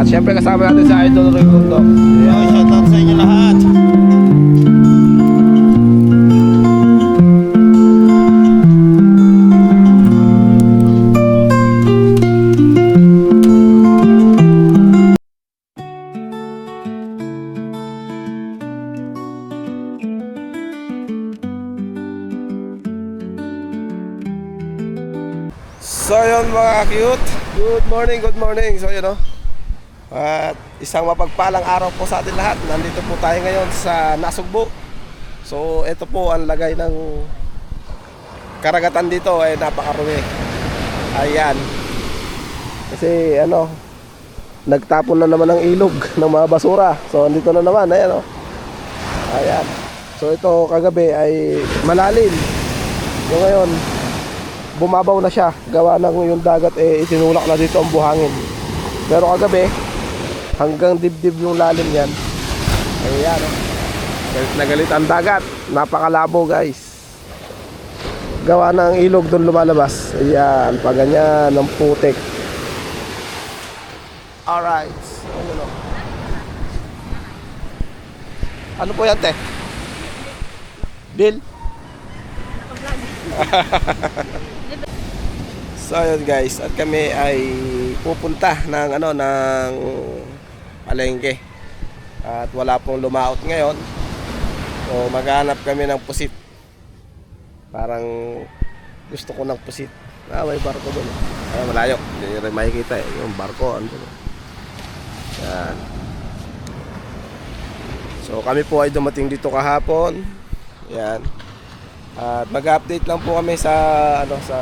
Siyempre kasama natin si Idol Raymundo. Yo, shoutout sa inyo lahat. So yun mga cute, good morning. So yun o, at isang mapagpalang araw po sa atin lahat. Nandito po tayo ngayon sa Nasugbu. So ito po ang lagay ng karagatan dito ay napakarumi. Ayan. Kasi ano, nagtapon na naman ng ilog ng mga basura. So andito na naman, ayan o. Ayan. So ito kagabi ay malalim. So ngayon, bumabaw na siya. Gawa ng yung dagat itinulak na dito ang buhangin. Pero kagabi, hanggang dibdib yung lalim yan. Ayan o. Galit na galit ang dagat. Napakalabo guys. Gawa ng ilog doon lumalabas. Ayan, pa ganyan ng putik. Alright. Ano po yan te? Bill? So yun guys, at kami ay pupunta ng ng palengke. At wala pong lumaot ngayon. So maghanap kami ng pusit. Parang gusto ko ng pusit. May barko doon. Ay malayo, hindi rin makikita yung barko andun. Yan. So kami po ay dumating dito kahapon. Yan. At mag-update lang po kami sa sa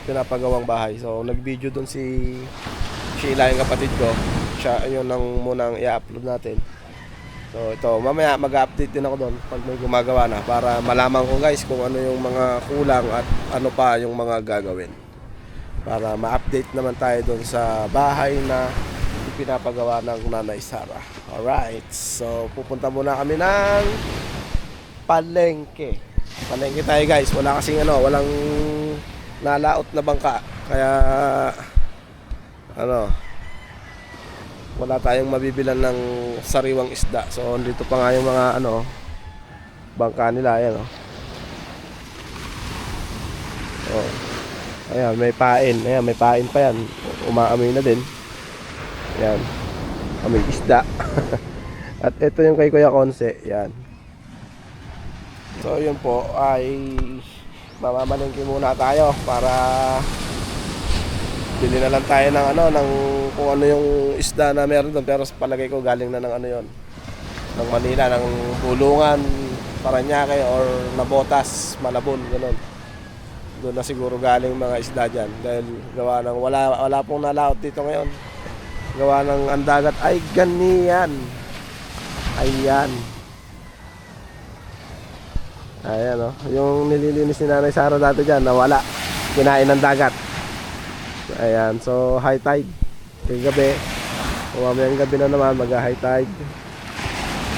pinapagawang bahay. So nag-video doon si Sheila, yung kapatid ko. Siya yun ang munang i-upload natin. So ito, mamaya mag-update din ako doon pag may gumagawa na, para malaman ko guys kung ano yung mga kulang at ano pa yung mga gagawin. Para ma-update naman tayo doon sa bahay na pinapagawa ng Nanay Sara. Alright, so pupunta muna kami ng palengke. Palengke tayo guys, wala kasing walang nalaot na bangka. Kaya wala tayong mabibilan ng sariwang isda. So dito pa nga yung mga bangka nila, ayan oh. Ayan, may pain. Ayan, may pain pa yan. Umaamoy na din. Ayan, amoy isda. At ito yung kay Kuya Konse, yan. So yun po ay mamamalengke muna tayo para bili na lang tayo ng ng kung ano yung isda na meron doon. Pero sa palagay ko galing na ng yon, ng Manila, ng Bulungan, Paranaque or Nabotas, Malabon, gano'n. Doon na siguro galing mga isda dyan, dahil gawa ng wala pong nalaot dito ngayon. Gawa ng ang dagat ay ganyan. Ayan. Ayan yung nililinis ni Nanay Sara dati dyan, nawala, kinain ng dagat. Ayan, so high tide kay gabi. Mamayang gabi na naman mag-high tide.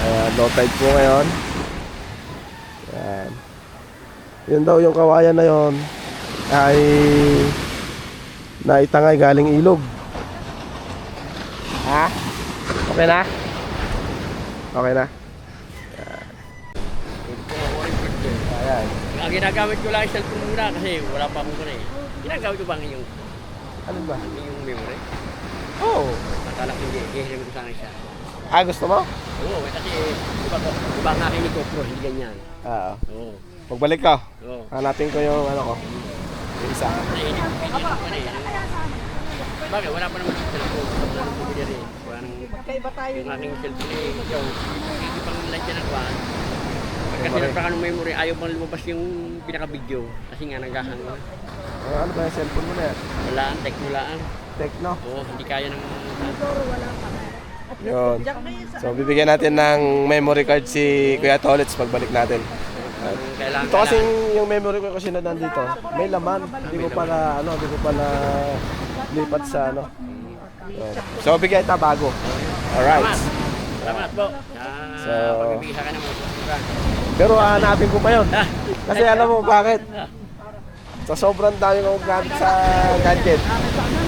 Ayan, low tide po ngayon. Ayan. Yun daw yung kawayan na yon ay naitangay galing ilog. Ha? Okay na? Okay na? Ayan. Ang ginagamit ko lang yung cellphone muna kasi wala pa akong kunay. Ginagamit ko bang yung Ano ba? yung memory? Oo. Akala ko hindi ko sana siya. Gusto mo? Oo, kasi iba ang aking GoPro, hindi ganyan. Oo. Oo. Pagbalik ka, Oo. hanapin ko yung ko. Yung isa. Bagay, wala pa naman yung cellphone. Wala nang bumili rin. Wala nang... Magkaiba tayo. Yung aking cellphone eh, ikaw, hindi pang light yan ang kuhaan. Pagka sinarpa ka ng memory, ayaw bang lumabas yung pinaka-video. Kasi nga naghahang. Ano ba yung cellphone mo na yan? Wala ang tech, wala ang. Tecno. Oo, hindi kaya ng... Yun. So bibigyan natin ng memory card si Kuya Tolets pagbalik natin. Kailangan. Ito kasi yung memory ko kasi na nandito, may laman. Hindi ko pala lipat sa ano. So bigyan ito bago. Alright. Salamat po. So- Pagbibigyan ka naman. Pero hanapin ko pa yun. Kasi alam mo bakit? Sa sobrang dami kong gamit sa gadget.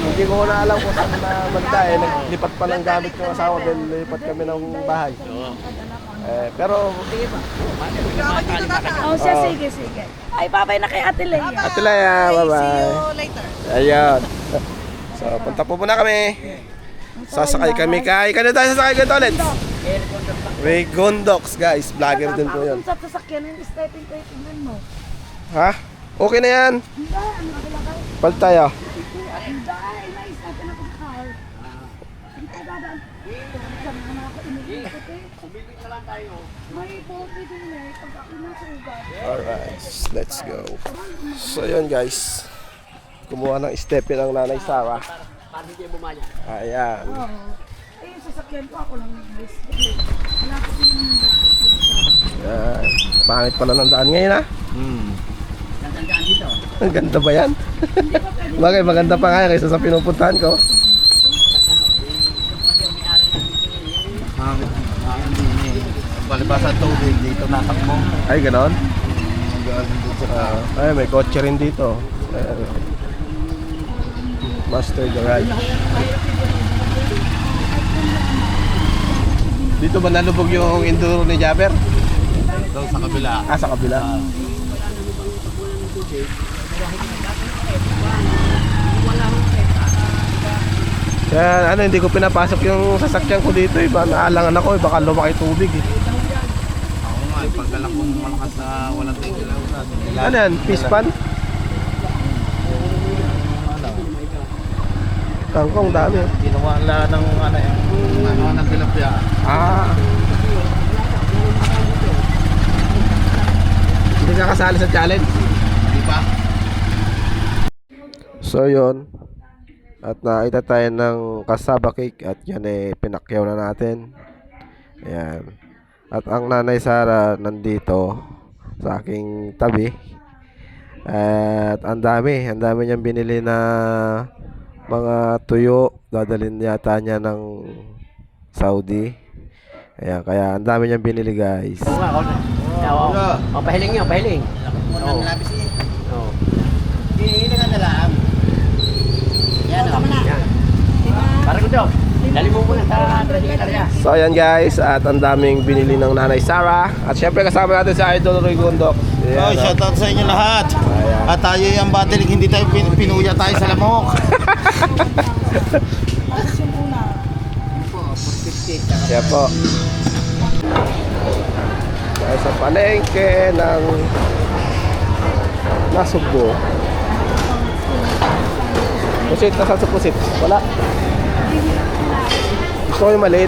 Hindi ko na alam kung saan na magda eh. Naglipat pa ng gamit ko asawa dahil lipat kami ng bahay. Oo. Pero Oh, siya, sige. Ay, babay na kay Ate Leia. Ate Leia, bye-bye. See you later. Ayun. So, punta po muna kami. Sasakay kami kay... Kano tayo sasakay ganito ulit? Ray Gondox, guys. Vlogger din po yun. Kung sa sasakyan yung stepping ko, tingnan mo. Ha? Okay na yan. Hindi, ano nakalagay? Palit tayo. Hindi, nice natin ako sa car. Hindi ka dadaan. Saan na naman ako iniikot eh. Bibig na lang tayo. May bote din eh. Pag ako nasugat. Alright, let's go. So, yun guys. Kumuha ng stepping ang nanay Sarah. Para hindi bumaya. Ayan. Oo. Eh, yung sasakyan ko ako lang nag-miss. Wala ko din naman daan. Ayan. Pangit pala ng daan ngayon ha. Gandaan dito. Ang ganda ba yan? Bagay, maganda pa nga kaysa sa pinupuntahan ko. Balibasa tubig dito natakbo. Ay, ganon? Galing dito sa Ay, may kotse rin dito. Ayan. Master Garage. Dito ba nalubog yung enduro ni Jabber? doon sa kabila. Ah, sa kabila. Kaya ano, hindi ko pinapasok yung sasakyan ko dito eh. Naalangan ako eh, baka lumaki tubig eh. Ako nga, pagkalang kong malakas na walang tigil lang sa atin. Ano yan? Fish pan? Kangkong, dami eh. Ginawa nila ng ano yung ng tilapia. Ah. Hindi ka kasali sa challenge? Di ba? So yun. At nakita tayo ng cassava cake at yan eh pinakyaw na natin. Ayan. At ang nanay Sara nandito sa aking tabi. At ang dami niyang binili na mga tuyo. Dadalhin yata niya ng Saudi. Ayan, kaya ang dami niyang binili guys. Oo nga, oo. Pahiling yun, pahiling. Oo. Oo. Hindi ka nalaan. Yan o. Yan. Parang ito. Dali mo muna sa Secretaria. So ayan guys, at ang daming binili ng nanay Sara. At syempre kasama natin si Idol Roy Gondok. Oh, shoutout sa inyo lahat. Ayan. At tayo yung batilig, hindi tayo pinuya tayo sa lamok. Tapos yung una. Kaya po. Dahil sa palengke ng Nasugbo. Pusit, nasaan sa pusit? Wala. Gusto ko yung maliit.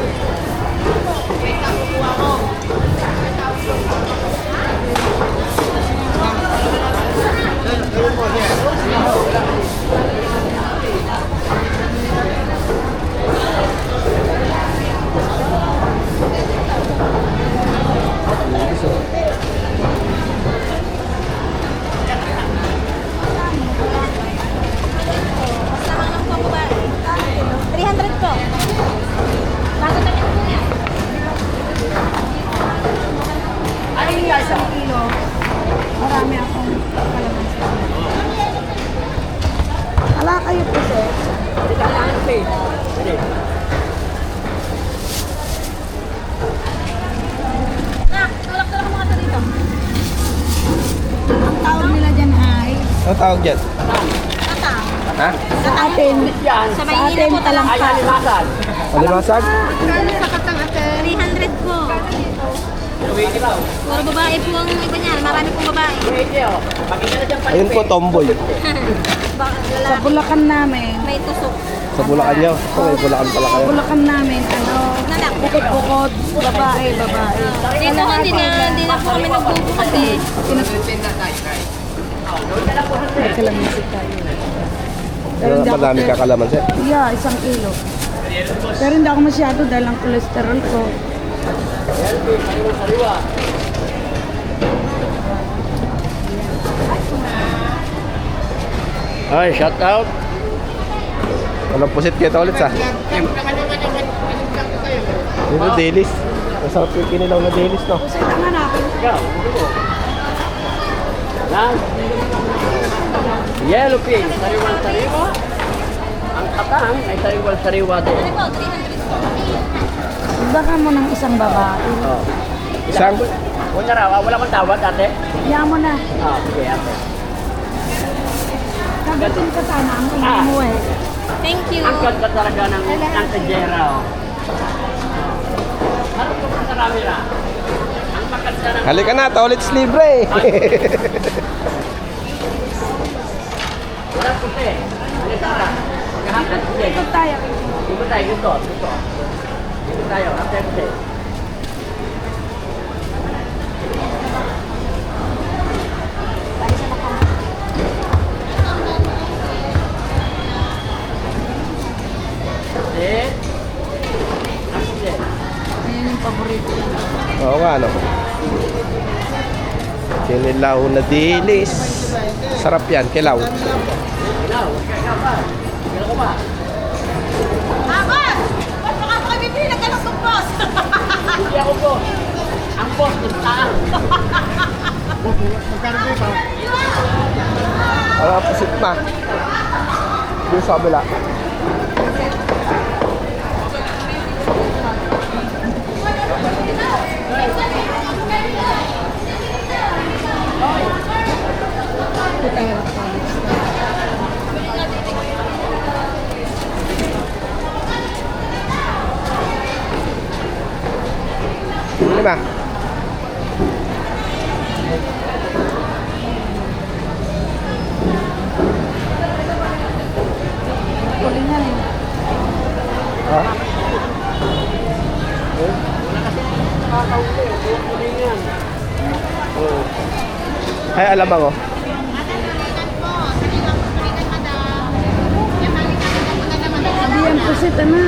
Marami akong kalamansi. Ala kayo po, sir. Hindi ka lang ito eh. Pwede. Tulak-tulak mga ito dito. Ang tawag nila dyan ay Ano tawag dyan? tatang. Ha? Sa atin, Yan. sa Maynila po talangka. Ay, alimasag. Alimasag? Kano sa katang ate? 300 po. Puro babae po ang iba niyan. Marami pong babae. Ayun po, tomboy. Sa Bulacan namin, May tusok. Sa Bulacan nyo. Oh, may Bulacan pala kayo. Bulacan namin, bukod-bukod, babae. Dito ko, hindi na po kami nagbubukod eh. Kalamansi tayo. Pero madami ka kalamansi. Yeah, 1 kilo. Pero hindi ako masyado dahil ang cholesterol ko. Ay, shout out. Walang pusit kita ulit sa. Dito, Delis. Masarap yung kinilaw na Delis, no? Kasi ang hanapin. Ikaw, yan. Yellow pink, sariwan-sariwa. Ang katang ay sariwan-sariwa din. Ano po? 300. Baka mo ng isang babae. Oh. Isang? Wala raw, wala kang tawag ate? Iyan mo na. Ah, sige ate. Kagatin ka sana ang ina mo eh. Thank you. Ang ganda talaga ng tejera. Oh. Ano po sa camera? Ang maganda ng... Halika na, tolits libre. Wala puti. Ano tara? Maghahakat puti. Ito tayo. Dito tayo, dito. Dito tayo, ate puti. Puti. Ang puti. Ayan yung paborito. Oo nga, no? Kinilaw na Delis. Sarap yan, kilaw. Ikaw ba? Kailan ko ba? Hindi ako po. Ang boss, tintaan. Wala pusit na. Doon sa kabila. Ano ba? Kulingan eh. Ha? Ay, alam ako. Hindi yan pusit na.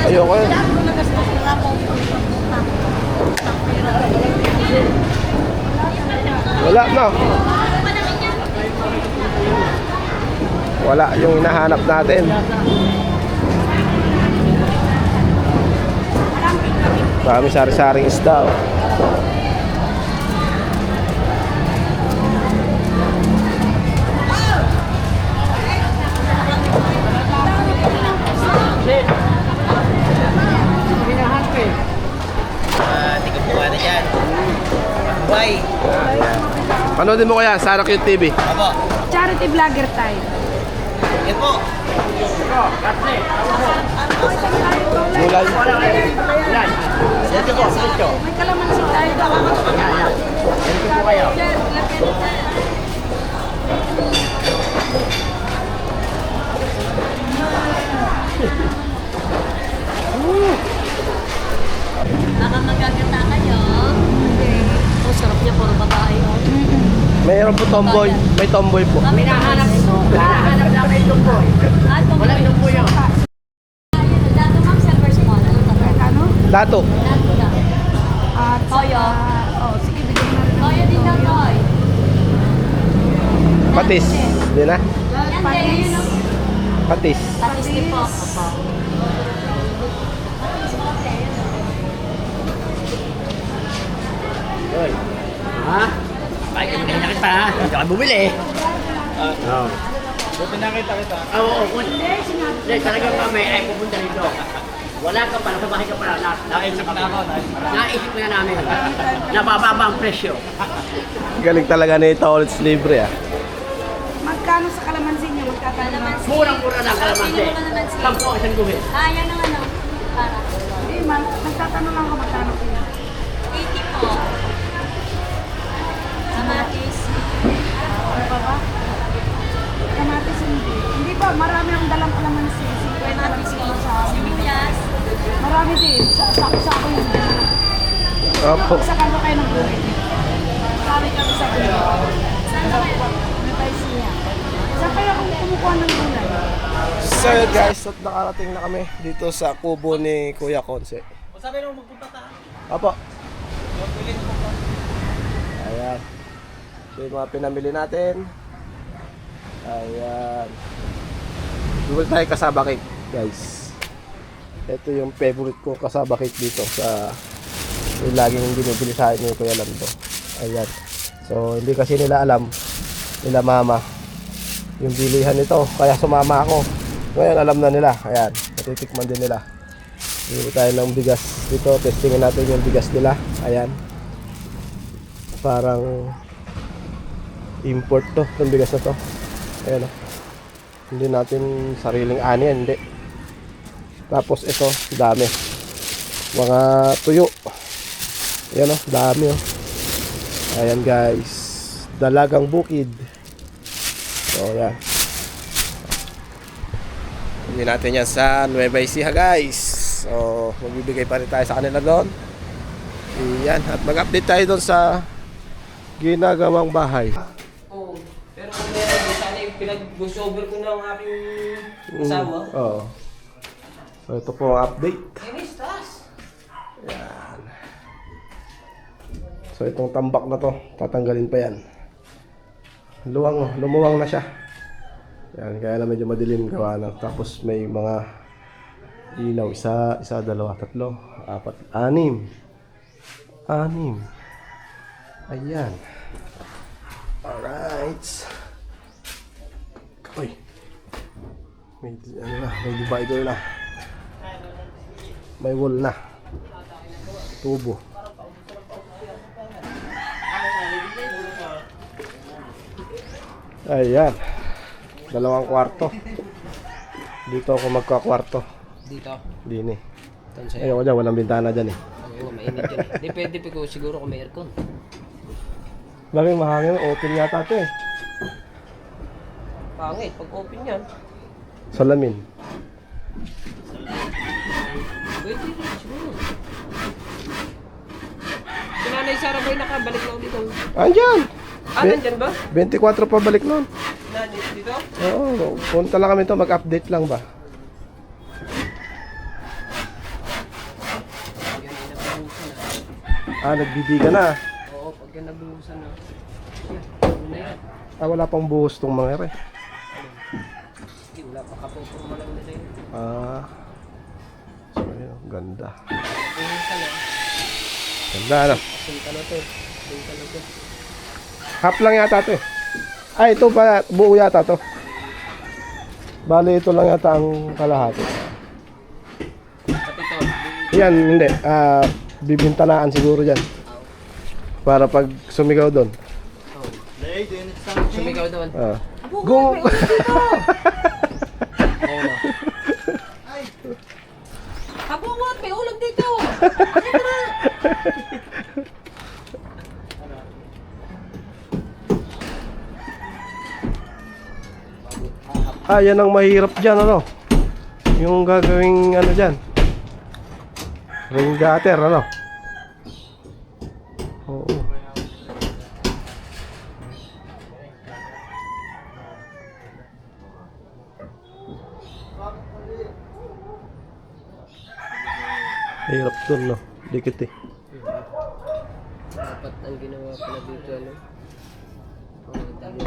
Ayoko yun. Wala na. Wala yung hinahanap natin. Marami sari-saring isda. Oh. Tigap-buwan na dyan. Bye. Panoodin mo kaya sa Cute TV. Apo. Charity vlogger tayo. Yan po. Mulay. Dito po, dito. May kalamansi tayo. Dito po kayo. Baka magaganda kayo. Oh, sarap niya. Puro babae. Oh. Mayroon po tomboy. May tomboy po. Kami Hinahanap namin itong boy. Wala itong boy yun. Dato ma'am, silver small. Ano? Dato. Dato lang. At Toyo. oh, sige, bigyan na rin. Toyo din lang, Toy. Patis. Di na? Yan, Patis. Patis. Patis din po. Hoy. Ha? Ay, nakita pa ha? Hindi ka bumili. Oo. Buti nakita kita. Oo, hindi, talagang kami ay pupunta dito. Wala ka pa, nasa bahay ka pa. Naisip na ako. Naisip na namin. Nabababa ang presyo. Galing talaga ni Tolits libre ah. Magkano sa kalamansi niyo? Magkakalamansi? Murang-mura lang kalamansi. Kalamansi. 10 ang isang guhit. Ah, yan ang ano. Para. Hindi, magtatanong lang ako magkano kilo. 80 po. marami akong dalang kalamansi. 50 lang siguro sa amin. Sibuyas. Marami din. Sako yun. Opo. Sa kanto kayo ng gulay. Marami kami sa gulay. Saan ba kayo? May siya. Saan kayo kung kumukuha ng gulay? So yun guys, at nakarating na kami dito sa kubo ni Kuya Konse. Sabi nung magpunta ta. Apo. Ayan. Ito yung mga pinamili natin. Ayan. Bumili tayo kasaba cake, guys. Ito yung favorite ko kasaba cake dito sa yung laging binibili sa akin ni Kuya Lando. Ayan. So, hindi kasi nila alam, nila mama, yung bilihan nito. Kaya sumama ako. Ngayon, alam na nila. Ayan. Natitikman din nila. Bili tayo ng bigas dito. Testingin natin yung bigas nila. Ayan. Parang import to, itong bigas na to. Ayan o. Hindi natin sariling ani yan, hindi. Tapos ito, dami. Mga tuyo. Ayan o, dami o. Ayan guys. Dalagang bukid. So ayan. Hindi natin yan sa Nueva Ecija guys. So magbibigay pa rin tayo sa kanila doon. Ayan. At mag-update tayo doon sa ginagawang bahay. Oo. Pero kung meron, sana yung pinag-voiceover ko ng aking asawa. Oo. So ito po ang update. Ayan. So itong tambak na to, tatanggalin pa yan. Lumuwang na siya. Yan, kaya na medyo madilim gawa na. Tapos may mga ilaw, isa, dalawa, tatlo, apat, anim. Ayan. Alright. Uy. May divider na. May wall na. Tubo. Ayan. 2 kwarto. Dito ako magkakwarto. Dito. Dini. Tan sa'yo. Ayoko dyan, walang bintana dyan eh. Oo, mainit yun. Hindi pwede pa ko siguro kung may aircon. Bakit mahangin? Open yata ito eh. Pangit, pag open yan. Salamin. Pwede rin siguro. Si Nanay Sara ba yung nakabalik na dito? Andyan! Nandyan ba? 24 pa balik nun. Dito? Oo, punta lang kami to, mag-update lang ba? Nagbibiga na. Oo, pagka nabuhusan na. Wala pang buhos tong mga ere. Hindi, wala pa kapupuro lang nila yun. So, ayun, ganda. Buhusan na. Ganda na. Punta na to. Punta na to. Half lang yata to eh. Ito pa, buo yata to. Bali, ito lang yata ang kalahati. At ito, Yan, hindi. Bibintanaan siguro dyan. Para pag sumigaw doon. sumigaw doon. Go! Oo na. Habungot, may ulam dito! Akit na! Yan ang mahirap dyan, ano? Yung gagawing, ano dyan? Ring gutter, ano? Oo. Hirap dun, no? Dikit eh. Dapat ang ginawa pala dito, ano? Dami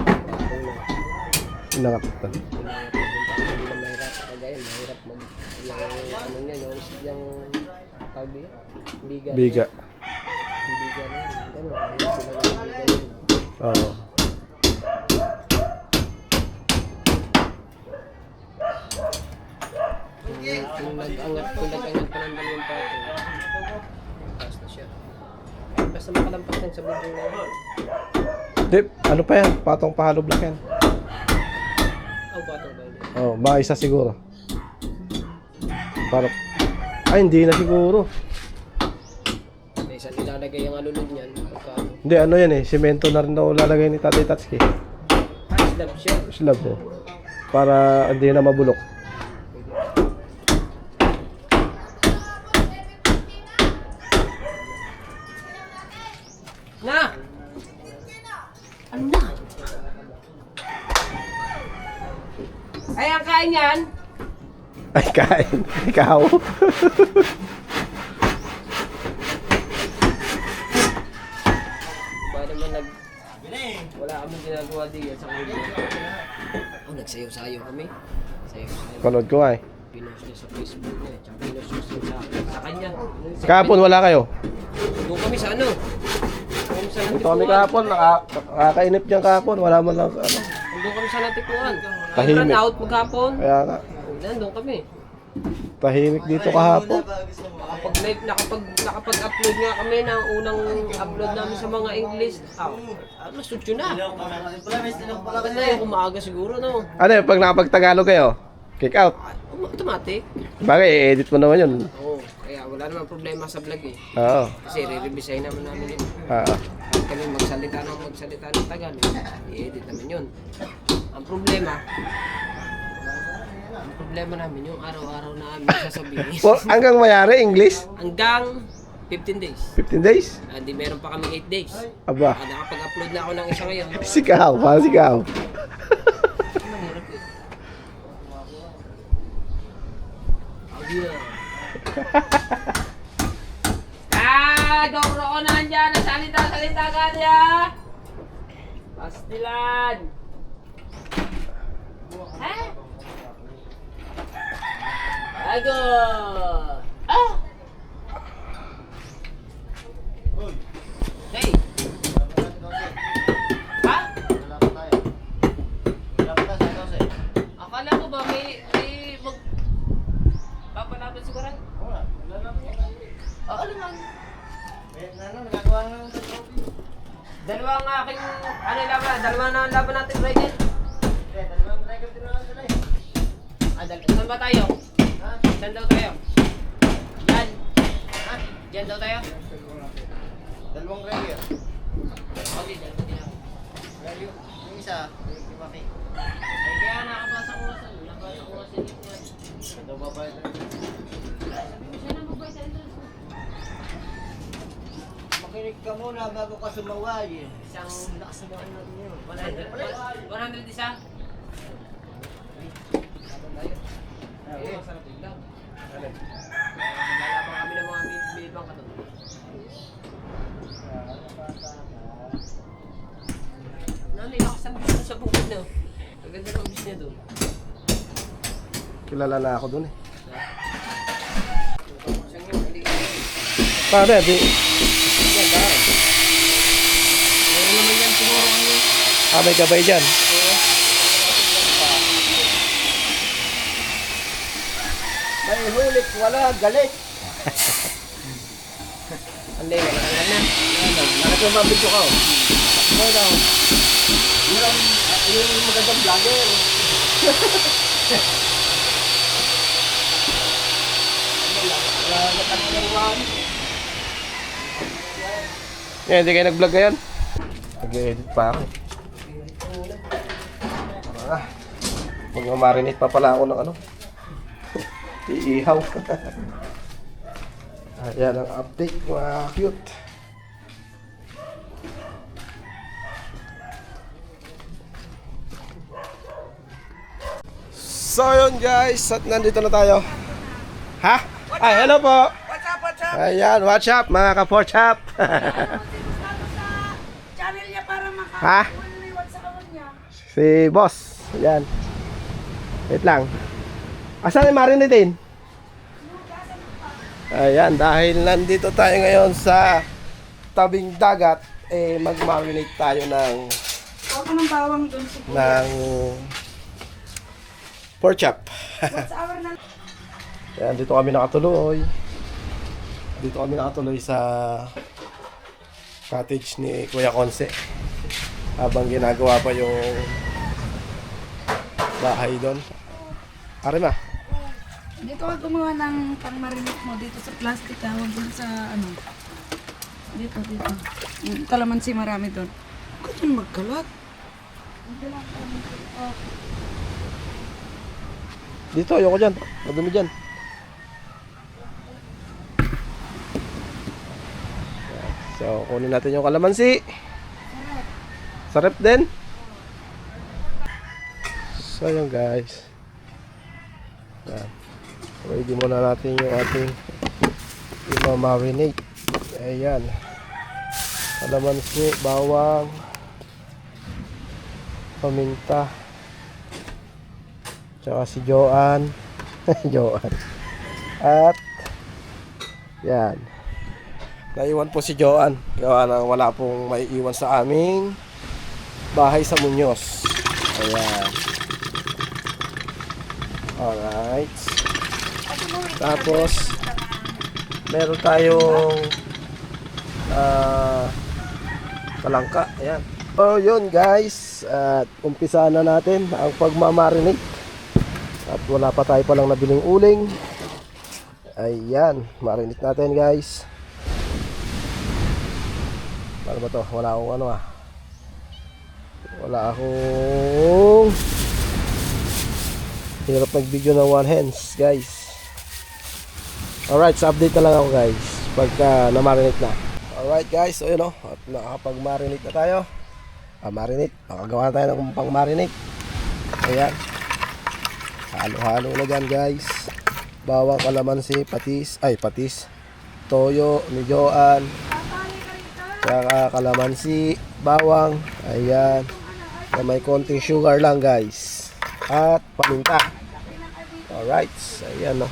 Nakakatan. hindi na mahirap kagaya, mahirap mag yung ano niya, yung tawag niya? Biga. Biga. Biga na yun. Ano, mahirap sila ng biga yun. Oo. Kung nag-angat pa ng dalawang pato, taas na siya. Basta makalampas lang sa bundong na yun. Di, ano pa yan? Patong pahalo block yan. Pato ba yun? Oo, baka isa siguro. Para... Ay, hindi na siguro. May isang ilalagay ang alulod niyan. Pagka Hindi, ano yan eh. Semento na rin daw lalagay ni Tatay Tatsuki. slab siya. Slab eh. para hindi na mabulok. Na! Ano na? Ay, ang kain yan. Ay, kain. Ikaw. Ba naman wala kami ginagawa din sa kulo. Oh, nagsayo-sayo kami. Sayo-sayo. Panood ko nga eh. Pinost niya sa Facebook niya. Tsaka pinost niya sa kanya. Kahapon wala kayo. Doon kami sa ano? Doon sa Ito kami kahapon. Nakakainip niyang kahapon. Wala man lang ano. Doon kami sa Natipuan. Tahimik. Run out maghapon. Kaya nga. Nandun kami. Tahimik dito kahapon. Nakapag-upload nga kami ng unang upload namin sa mga English. Nasutyo na. Maganda yung kumaaga siguro, no? Ano yun, pag nakapag-Tagalog kayo? Kick out. Automatic. Bagay, i-edit mo naman yun. Oo. Kaya wala naman problema sa vlog eh. Oo. Kasi re-revisahin naman namin yun. Oo. Kami magsalita ng Tagalog. I-edit naman yun. Ang problema namin yung araw-araw na namin sasabihin. Well, hanggang mayari, English? Hanggang 15 days. 15 days? Hindi meron pa kami 8 days. Aba. Nakapag-upload na ako ng isa ngayon. Sikaw, parang sikaw. Mahirap eh. Gawro ko na andyan. Salita ka niya. Pastilan. Ha? Ago. Hey. Ha? Akala ko ba may papalapit siguro? Oo naman. Dalawa ang aking, dalawa na ang laban natin, Regen. Saan ba tayo? Saan daw tayo? Diyan. Diyan daw tayo? Dalawang regular. Okay, diyan. Yung isa, yung maki. Ay, kaya nakabasa ko sa dito. Daw babayad. Makinig ka muna bago ka sumaway. Isang lakas na ano niyo. 100 isa? Ayun, sarap lang. Nalalaban kami ng mga bilibang katulad. Nanay, lakas ang gusto sa bukid na. Ang ganda ng bis niya doon. Kilala na ako dun eh. Saan yung maliit? Paano yan? Yan, dahil. Meron naman yan siguro kami. May gabay dyan. May hulit, wala, galit. Ang lay, wala na. Nakit yung mabidyo ka. Wala. Yung magandang vlogger. Hindi kayo nag-vlog ngayon? Nag-edit pa ako. Magmamarinate pa pala ako ng ano. Iihaw. Ayan ang update, mga cute. So yun guys, at nandito na tayo. Ha? Ay, hello po. What's up? Ayan, what's up mga ka-porch up? Channel niya para Ha? makakaliwat sa kawan niya. Si boss. Ayan. Wait lang. Asan yung marinate? Ayan, dahil nandito tayo ngayon sa tabing dagat, mag-marinate tayo ng Huwag ka ng bawang doon si pork chop. What's our na? Ayan, dito kami nakatuloy. Dito kami nakatuloy sa cottage ni Kuya Conce. Habang ginagawa pa yung bahay doon. Arima. Dito ka gumawa ng pang-marinate mo dito sa plastic ha. Huwag doon sa ano. Dito. Kalamansi marami doon. Huwag ka dyan magkalat. Dito, ayoko dyan. Madumi dyan. So, kunin natin yung kalamansi. Sarap din. So, yun guys. Yan. Ready muna natin yung ating i-marinate. Ayan. Kalamansi, bawang, paminta, tsaka si Joanne. Joanne. At, yan. Naiwan po si Joanne. Gawa na wala pong maiiwan sa aming bahay sa Muñoz. Ayan. Alright. Tapos, meron tayong kalangka. Ayan. So, yun guys. At umpisa na natin ang pagmamarinate. At wala pa tayo palang nabiling uling. Ayan. Marinate natin guys. Ano ba to? Wala akong ano ah. Wala akong hirap mag-video ng one hands guys. Alright, so update na lang ako guys pagka na-marinate na. Alright guys, so yun o. At nakakapag-marinate na tayo. Marinate. Nakagawa na tayo ng pang-marinate. Ayan. Halo-halo na dyan guys. Bawang, kalamansi, patis. Ay, patis. Toyo, ni Joanne. Saka kalamansi, bawang. Ayan. Na may konting sugar lang guys. At paminta. Alright. Ayan o.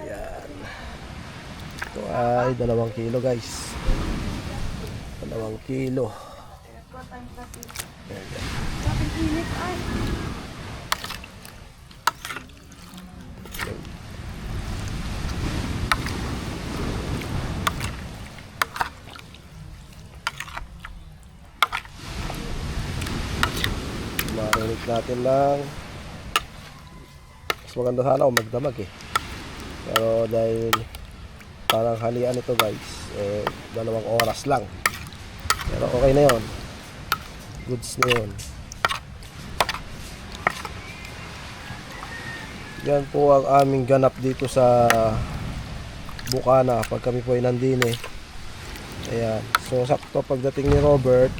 Ayan. Ito ay 2 kilo guys. 2 kilo. Ayan. Marinate natin lang. Mas maganda sana kung magdamag eh. Pero dahil parang halian ito guys, 2 oras lang. Pero okay na yun. Goods na yun. Yan po ang aming ganap dito sa Bukana pag kami po ay nandine. Ayan. So sakto pagdating ni Robert,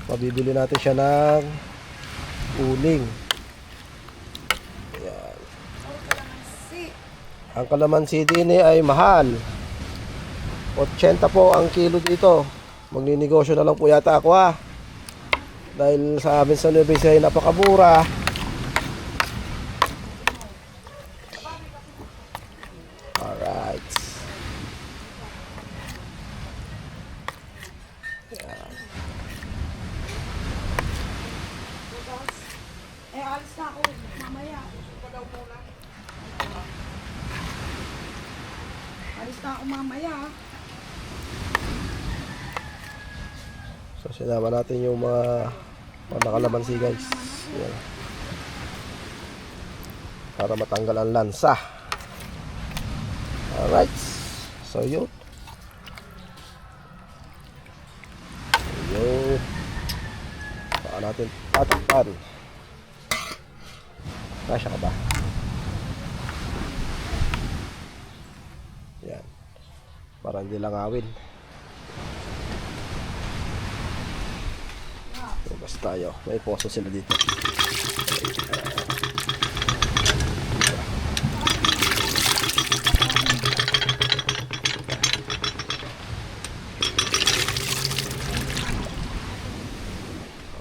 mabibili natin siya ng uling. Ayan. Ang kalamansi din ay mahal. 80 po ang kilo dito. Magninegosyo na lang po yata ako ha. Dahil sa amin sa Nueva Ecija ay napakamura. Alright. Alis na ako. Mamaya. Alis na ako mamaya. So sinama natin yung mga nakalamansi guys. Yan. Para matanggal ang lansa. Alright. So yun. Yun. Saka natin tatakpan. Kasya ka ba? Yan. Para hindi langawin. Labas tayo. May poso sila dito.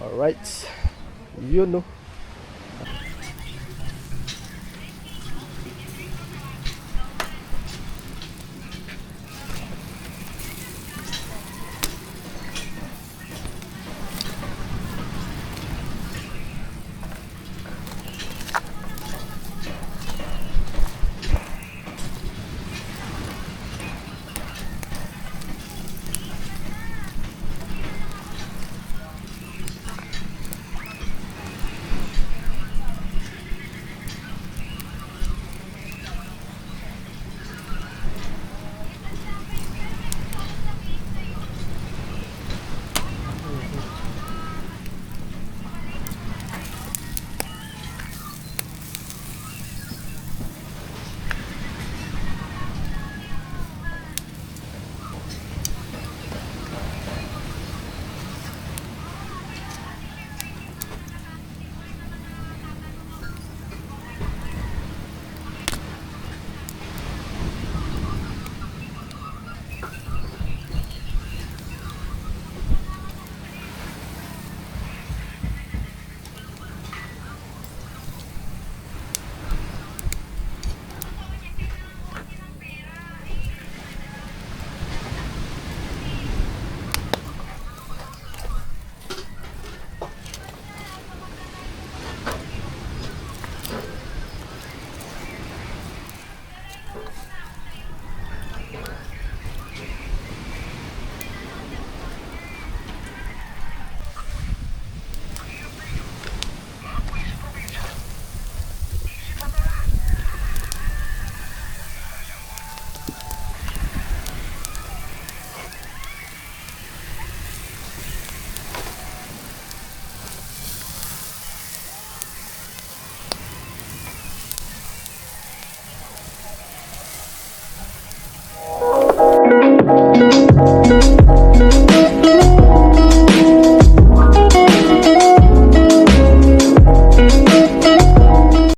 Alright. Yun no.